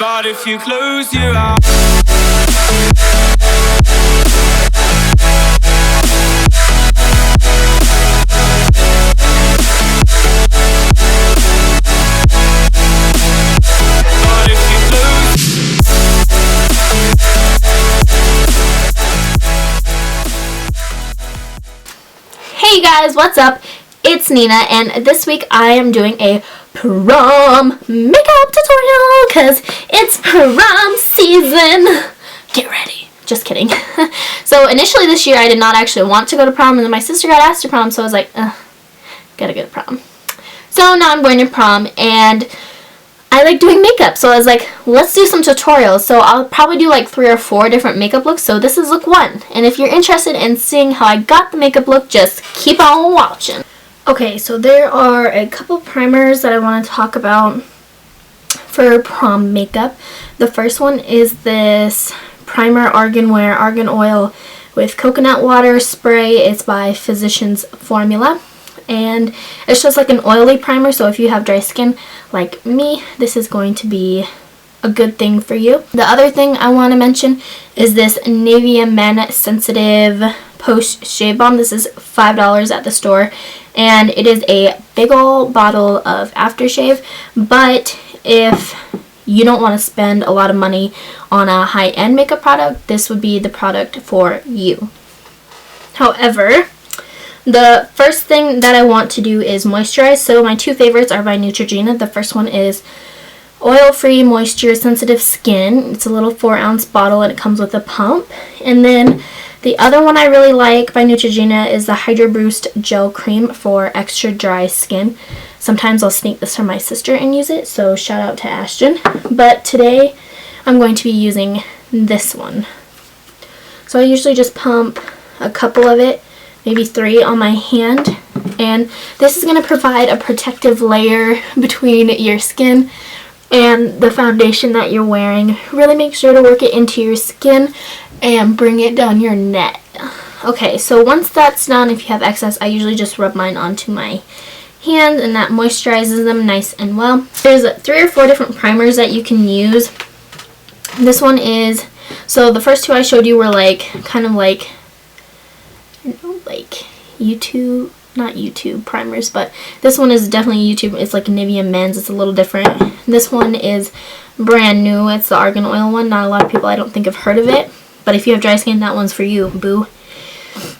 But if you close your eyes, Hey guys, what's up? It's Nina, and this week I am doing a prom makeup tutorial because it's prom season. Get ready. Just kidding. So initially this year I did not actually want to go to prom, and then my sister got asked to prom, so I was like, gotta go to prom. So now I'm going to prom, and I like doing makeup, so I was like, let's do some tutorials. So I'll probably do like 3 or 4 different makeup looks. So this is look 1, and if you're interested in seeing how I got the makeup look, just keep on watching. Okay, so there are a couple primers that I want to talk about for prom makeup. The first one is this primer Argan Wear Argan Oil with coconut water spray. It's by Physicians Formula, and it's just like an oily primer, so if you have dry skin like me, this is going to be a good thing for you. The other thing I want to mention is this Nivea Men Sensitive Post Shave Balm. This is $5 at the store, and it is a big ol' bottle of aftershave, but if you don't want to spend a lot of money on a high-end makeup product, this would be the product for you. However, the first thing that I want to do is moisturize. So my 2 favorites are by Neutrogena. The first one is Oil-Free Moisture Sensitive Skin. It's a little 4-ounce bottle, and it comes with a pump. And then the other one I really like by Neutrogena is the Hydro Boost Gel Cream for extra dry skin. Sometimes I'll sneak this from my sister and use it, so shout out to Ashton. But today I'm going to be using this one. So I usually just pump a couple of it, maybe 3 on my hand, and this is going to provide a protective layer between your skin and the foundation that you're wearing. Really make sure to work it into your skin and bring it down your neck. Okay, so once that's done, if you have excess, I usually just rub mine onto my hand, and that moisturizes them nice and well. There's 3 or 4 different primers that you can use. This one is, so the first 2 I showed you were like, kind of like, like YouTube, not YouTube primers, but this one is definitely YouTube. It's like Nivea Men's. It's a little different. This one is brand new. It's the Argan Oil one. Not a lot of people, I don't think, have heard of it, but if you have dry skin, that one's for you, boo.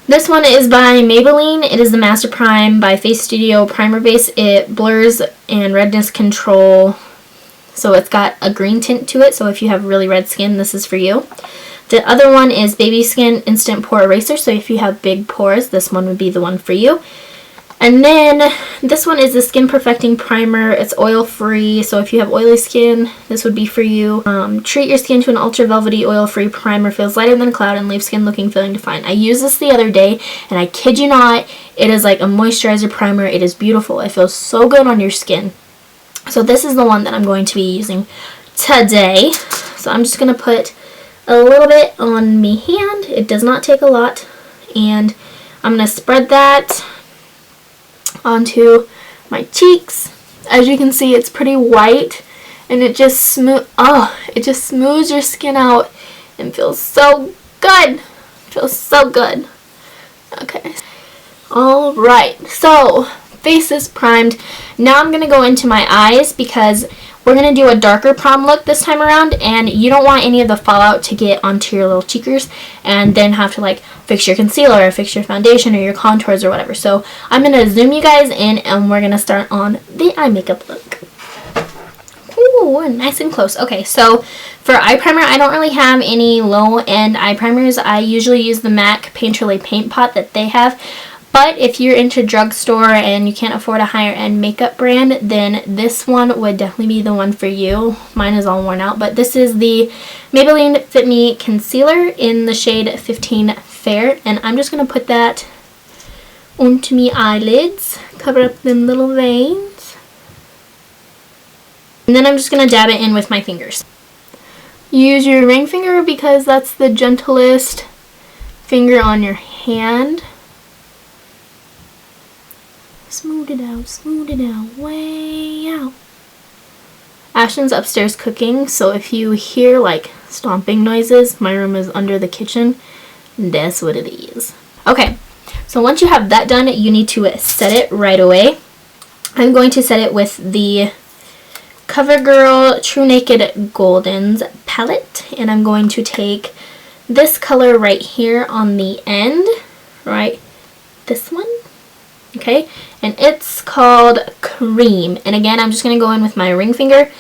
This one is by Maybelline. It is the Master Prime by Face Studio Primer Base. It blurs and redness control, so it's got a green tint to it, so if you have really red skin, this is for you. The other one is Baby Skin Instant Pore Eraser, so if you have big pores, this one would be the one for you. And then this one is the Skin Perfecting Primer. It's oil-free, so if you have oily skin, this would be for you. Treat your skin to an ultra velvety oil-free primer. Feels lighter than a cloud and leaves skin looking feeling defined. I used this the other day, and I kid you not, it is like a moisturizer primer. It is beautiful. It feels so good on your skin. So this is the one that I'm going to be using today. So I'm just going to put a little bit on my hand. It does not take a lot, and I'm going to spread that onto my cheeks. As you can see, it's pretty white, and it just smooths your skin out and feels so good. Feels so good. Okay. All right. So face is primed. Now I'm gonna go into my eyes because we're going to do a darker prom look this time around, and you don't want any of the fallout to get onto your little cheekers and then have to like fix your concealer or fix your foundation or your contours or whatever. So I'm going to zoom you guys in, and we're going to start on the eye makeup look. Ooh, nice and close. Okay, so for eye primer, I don't really have any low-end eye primers. I usually use the MAC Painterly Paint Pot that they have. But if you're into drugstore and you can't afford a higher end makeup brand, then this one would definitely be the one for you. Mine is all worn out, but this is the Maybelline Fit Me Concealer in the shade 15 Fair, and I'm just going to put that onto me eyelids, cover up them little veins, and then I'm just going to dab it in with my fingers. Use your ring finger because that's the gentlest finger on your hand. Smooth it out, way out. Ashton's upstairs cooking, so if you hear like stomping noises, my room is under the kitchen. That's what it is. Okay, so once you have that done, you need to set it right away. I'm going to set it with the CoverGirl True Naked Goldens palette, and I'm going to take this color right here on the end, right, this one, okay, and it's called Cream. And again, I'm just going to go in with my ring finger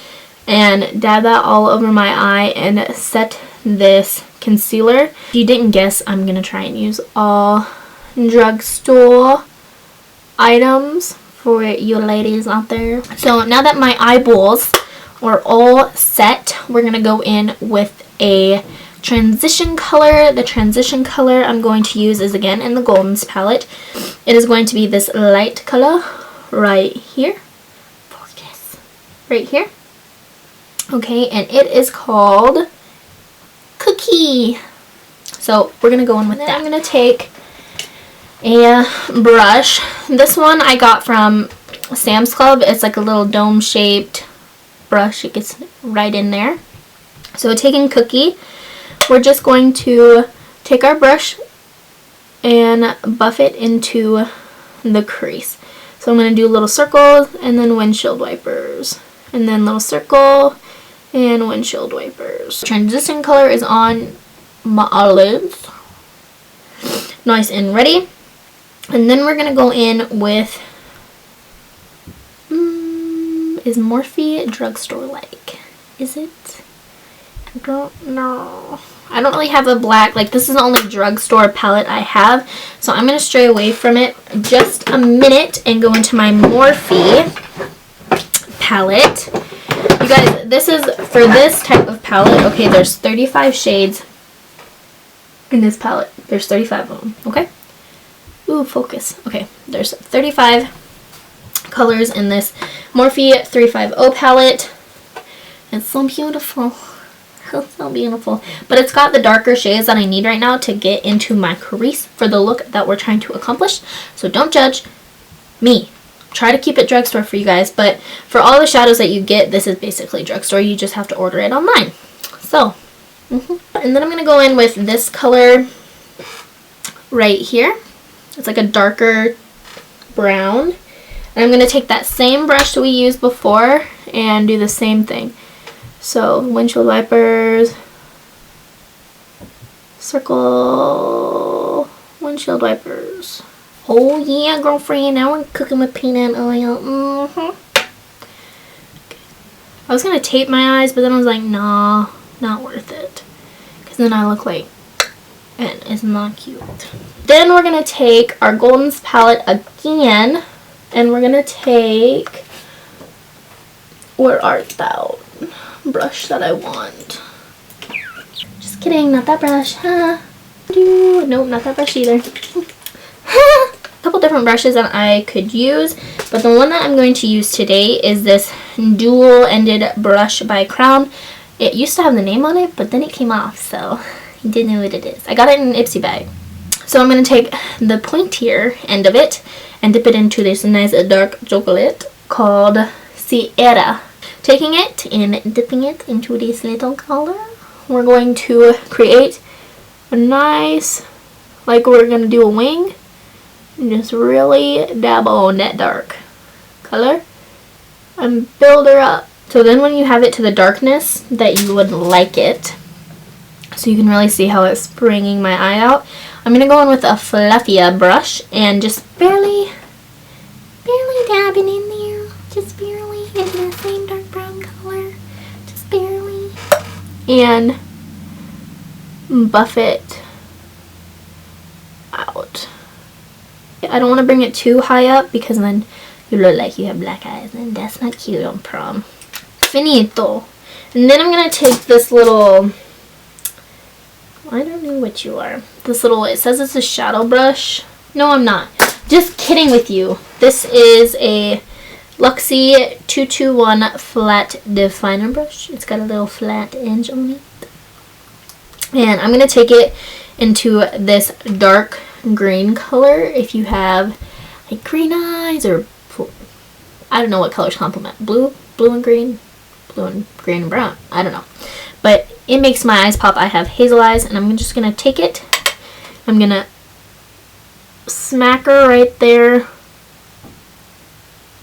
and dab that all over my eye and set this concealer. If you didn't guess, I'm going to try and use all drugstore items for you ladies out there. So now that my eyeballs are all set, we're going to go in with a transition color. The transition color I'm going to use is again in the Goldens palette. It is going to be this light color right here. Focus. Right here. Okay, and it is called Cookie. So we're going to go in with that. I'm going to take a brush. This one I got from Sam's Club. It's like a little dome shaped brush. It gets right in there. So taking Cookie, we're just going to take our brush and buff it into the crease. So I'm going to do little circles and then windshield wipers, and then little circle and windshield wipers. Transition color is on my eyelids. Nice and ready. And then we're going to go in with, is Morphe drugstore like? Is it? I don't know. I don't really have a black, like this is the only drugstore palette I have. So I'm going to stray away from it just a minute and go into my Morphe palette. You guys, this is, for this type of palette, okay, there's 35 shades in this palette. There's 35 of them, okay? Ooh, focus. Okay, there's 35 colors in this Morphe 350 palette. It's so beautiful. It's so beautiful. But it's got the darker shades that I need right now to get into my crease for the look that we're trying to accomplish. So don't judge me. Try to keep it drugstore for you guys. But for all the shadows that you get, this is basically drugstore. You just have to order it online. So, and then I'm going to go in with this color right here. It's like a darker brown. And I'm going to take that same brush that we used before and do the same thing. So windshield wipers, circle, windshield wipers. Oh yeah, girlfriend, now we're cooking with peanut oil. Okay. I was going to tape my eyes, but then I was like, nah, not worth it. Because then I look like, and it's not cute. Then we're going to take our Goldens palette again, and we're going to take, where art thou? Brush that I want. Just kidding, not that brush. Huh? Nope, not that brush either. A couple different brushes that I could use, but the one that I'm going to use today is this dual-ended brush by Crown. It used to have the name on it, but then it came off, so you didn't know what it is. I got it in an Ipsy bag. So I'm going to take the pointier end of it and dip it into this nice dark chocolate called Sierra. Taking it and dipping it into this little color, we're going to create a nice, like we're going to do a wing, and just really dabble on that dark color and build her up. So then when you have it to the darkness that you would like it, so you can really see how it's bringing my eye out, I'm going to go in with a fluffier brush and just barely dabbing in there, just barely in the same dark brown color, just barely, and buff it out. I don't want to bring it too high up because then you look like you have black eyes, and that's not cute on prom. Finito. And then I'm going to take this little, I don't know what you are, this little, it says it's a shadow brush. No, I'm not. Just kidding with you. This is a Luxie 221 flat definer brush. It's got a little flat edge on it. And I'm going to take it into this dark green color. If you have like green eyes, or I don't know what colors complement. Blue and green. blue and green and brown. I don't know. But it makes my eyes pop. I have hazel eyes, and I'm just going to take it. I'm going to smack her right there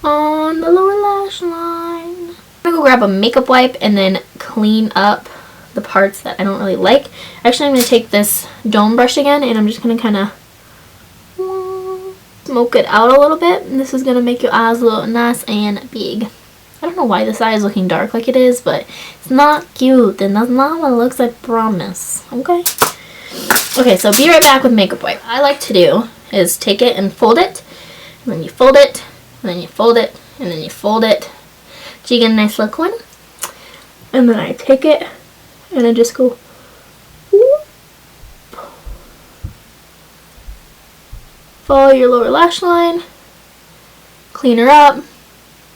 on the lower lash line. I'm going to go grab a makeup wipe and then clean up the parts that I don't really like. Actually, I'm going to take this dome brush again, and I'm just going to kind of smoke it out a little bit. And this is going to make your eyes look nice and big. I don't know why this eye is looking dark like it is, but it's not cute, and that's not what it looks like, promise. Okay? Okay, so be right back with makeup wipe. What I like to do is take it and fold it, and then you fold it, and then you fold it, and then you fold it. So you get a nice little one. And then I take it, and I just go whoop. Follow your lower lash line, clean her up,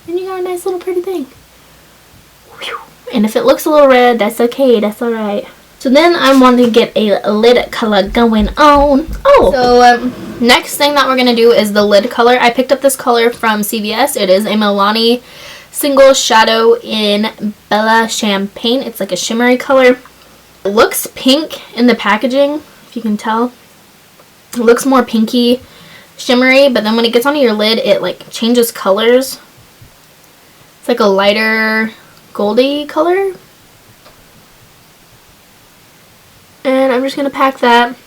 and you got a nice little pretty thing. And if it looks a little red, that's okay, that's alright. So then I want to get a lid color going on. So next thing that we're going to do is the lid color. I picked up this color from CVS. It is a Milani Single Shadow in Bella Champagne. It's like a shimmery color. It looks pink in the packaging, if you can tell. It looks more pinky, shimmery, but then when it gets onto your lid, it like changes colors. It's like a lighter goldy color. And I'm just going to pack that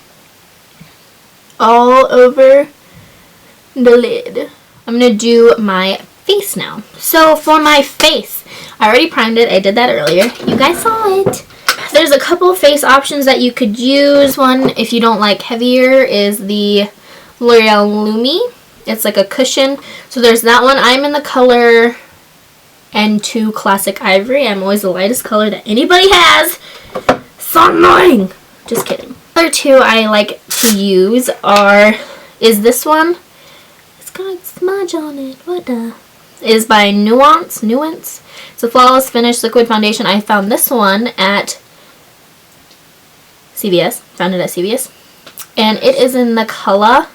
all over the lid. I'm going to do my face now. So for my face, I already primed it. I did that earlier. You guys saw it. There's a couple of face options that you could use. One, if you don't like heavier, is the L'Oreal Lumi. It's like a cushion. So there's that one. I'm in the color N2 Classic Ivory. I'm always the lightest color that anybody has. So annoying. Just kidding. Other two I like to use is this one. It's got a smudge on it. What the? Is by Nuance. It's a Flawless Finish Liquid Foundation. I found this one at CVS. Found it at CVS. And it is in the color.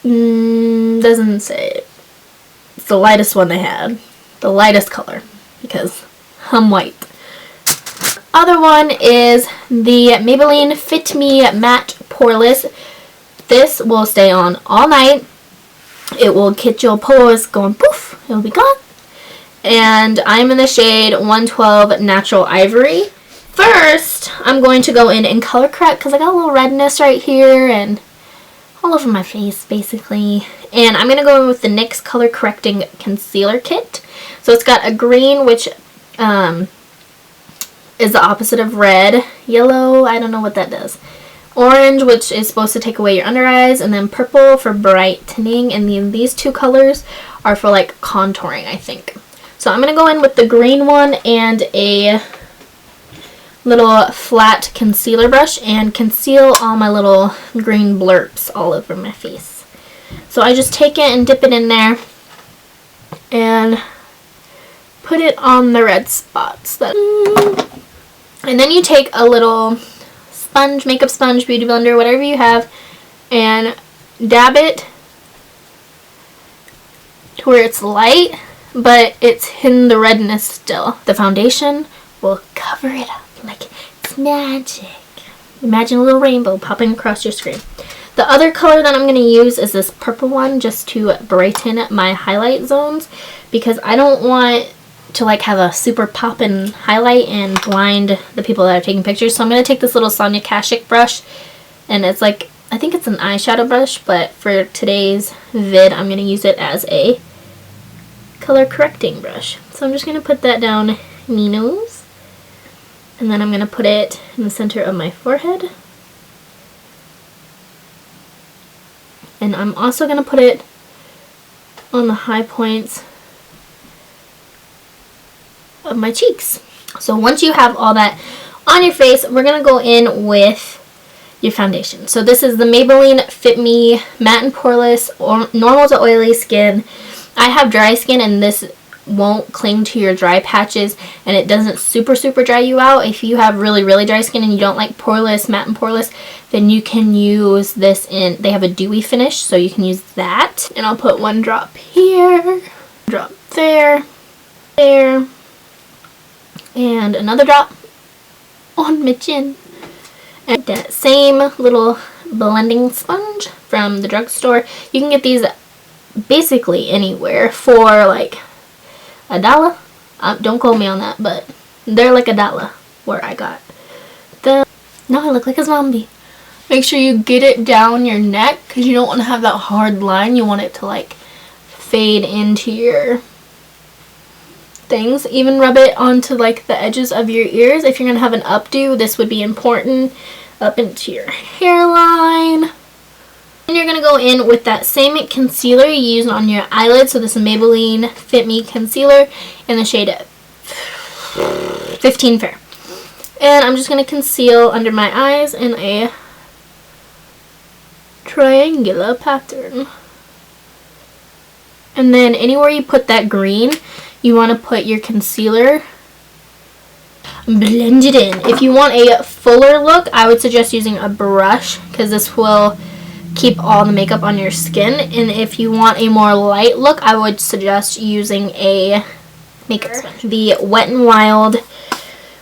Doesn't say it. It's the lightest one they had. The lightest color. Because I'm white. Other one is the Maybelline Fit Me Matte Poreless. This will stay on all night. It will get your pores going poof. It will be gone. And I'm in the shade 112 Natural Ivory. First, I'm going to go in and color correct because I got a little redness right here and all over my face basically. And I'm going to go in with the NYX Color Correcting Concealer Kit. So it's got a green, which is the opposite of red. Yellow, I don't know what that does. Orange, which is supposed to take away your under eyes, and then purple for brightening. And then these two colors are for like contouring, I think. So I'm going to go in with the green one and a little flat concealer brush and conceal all my little green blurps all over my face. So I just take it and dip it in there and put it on the red spots. And then you take a little sponge, makeup sponge, beauty blender, whatever you have, and dab it to where it's light, but it's hidden the redness still. The foundation will cover it up like it's magic. Imagine a little rainbow popping across your screen. The other color that I'm going to use is this purple one just to brighten my highlight zones because I don't want to like have a super poppin' highlight and blind the people that are taking pictures. So I'm going to take this little Sonia Kashuk brush, and it's like, I think it's an eyeshadow brush, but for today's vid I'm going to use it as a color correcting brush. So I'm just going to put that down my nose, and then I'm going to put it in the center of my forehead, and I'm also going to put it on the high points of my cheeks. So once you have all that on your face, we're going to go in with your foundation. So this is the Maybelline Fit Me Matte and Poreless or Normal to Oily Skin. I have dry skin and this won't cling to your dry patches and it doesn't super dry you out. If you have really dry skin and you don't like poreless, matte and poreless, then you can use this in, they have a dewy finish, so you can use that. And I'll put one drop here, drop there, there. And another drop on my chin. And that same little blending sponge from the drugstore. You can get these basically anywhere for like $1. Don't quote me on that, but they're like $1 where I got them. Now I look like a zombie. Make sure you get it down your neck because you don't want to have that hard line. You want it to like fade into your things. Even rub it onto like the edges of your ears. If you're going to have an updo, this would be important. Up into your hairline. And you're going to go in with that same concealer you used on your eyelid. So this is Maybelline Fit Me Concealer in the shade 15 Fair. And I'm just going to conceal under my eyes in a triangular pattern. And then anywhere you put that green, you want to put your concealer, blend it in. If you want a fuller look, I would suggest using a brush because this will keep all the makeup on your skin. And if you want a more light look, I would suggest using a makeup sponge. The Wet n Wild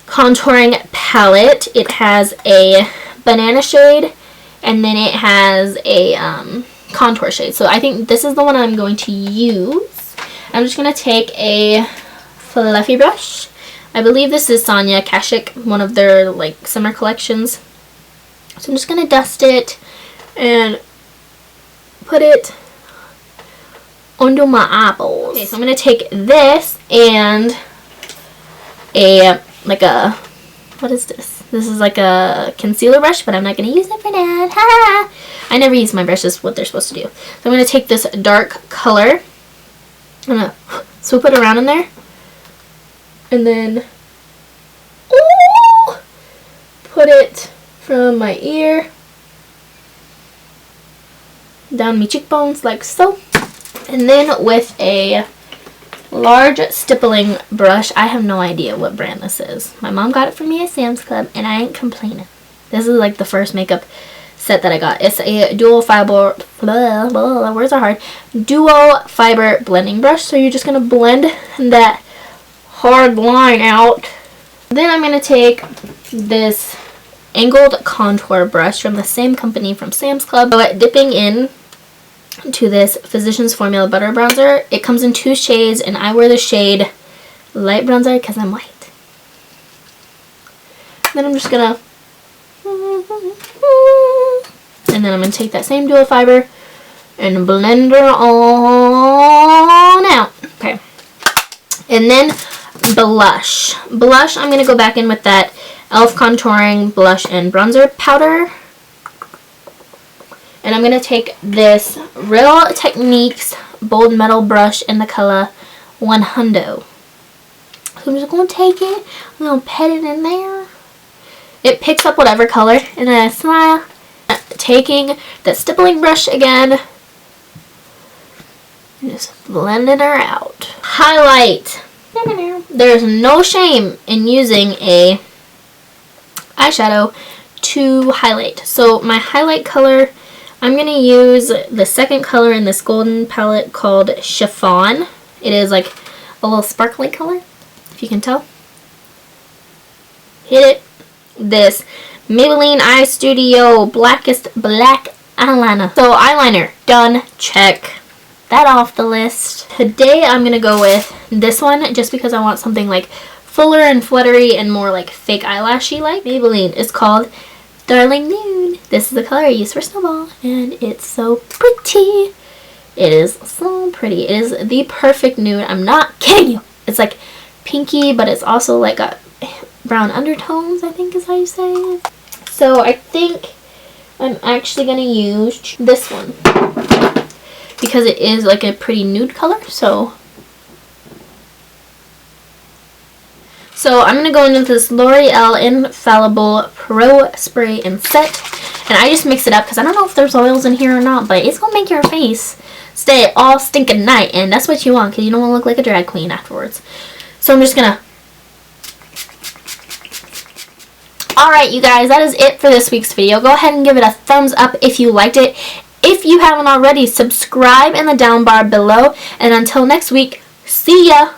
contouring palette. It has a banana shade and then it has a contour shade. So I think this is the one I'm going to use. I'm just going to take a fluffy brush. I believe this is Sonia Kashuk, one of their like summer collections. So I'm just going to dust it and put it under my eyeballs. Okay, so I'm going to take this and what is this? This is like a concealer brush, but I'm not going to use it for that. Ha! I never use my brushes what they're supposed to do. So I'm going to take this dark color. I'm going to swoop it around in there. And then put it from my ear down my cheekbones like so. And then with a large stippling brush, I have no idea what brand this is. My mom got it for me at Sam's Club and I ain't complaining. This is like the first makeup set that I got. It's a dual fiber, words are hard, dual fiber blending brush. So you're just going to blend that hard line out. Then I'm going to take this angled contour brush from the same company from Sam's Club. So dipping in to this Physicians Formula Butter Bronzer. It comes in 2 shades and I wear the shade Light Bronzer because I'm white. Then I'm just going to, and then I'm going to take that same dual fiber and blend her on out. Okay. And then blush. Blush, I'm going to go back in with that e.l.f. Contouring Blush and Bronzer Powder. And I'm going to take this Real Techniques Bold Metal Brush in the color 100. So I'm just going to take it, I'm going to pet it in there. It picks up whatever color, and then I smile. Taking the stippling brush again, and just blending her out. Highlight. There's no shame in using a eyeshadow to highlight. So my highlight color, I'm going to use the second color in this golden palette called Chiffon. It is like a little sparkly color, if you can tell. Hit it. This Maybelline Eye Studio Blackest Black Eyeliner. So eyeliner, done, check that off the list. Today I'm going to go with this one just because I want something like fuller and fluttery and more like fake eyelashy like. Maybelline is called Darling Nude. This is the color I use for Snowball and it's so pretty. It is so pretty. It is the perfect nude. I'm not kidding you. It's like pinky, but it's also like a brown undertones, I think is how you say it. So I think I'm actually going to use this one because it is like a pretty nude color. So I'm going to go into this L'Oreal Infallible Pro Spray and Set. And I just mix it up because I don't know if there's oils in here or not, but it's going to make your face stay all stinking night. And that's what you want because you don't want to look like a drag queen afterwards. So I'm just going to... Alright, you guys, that is it for this week's video. Go ahead and give it a thumbs up if you liked it. If you haven't already, subscribe in the down bar below. And until next week, see ya!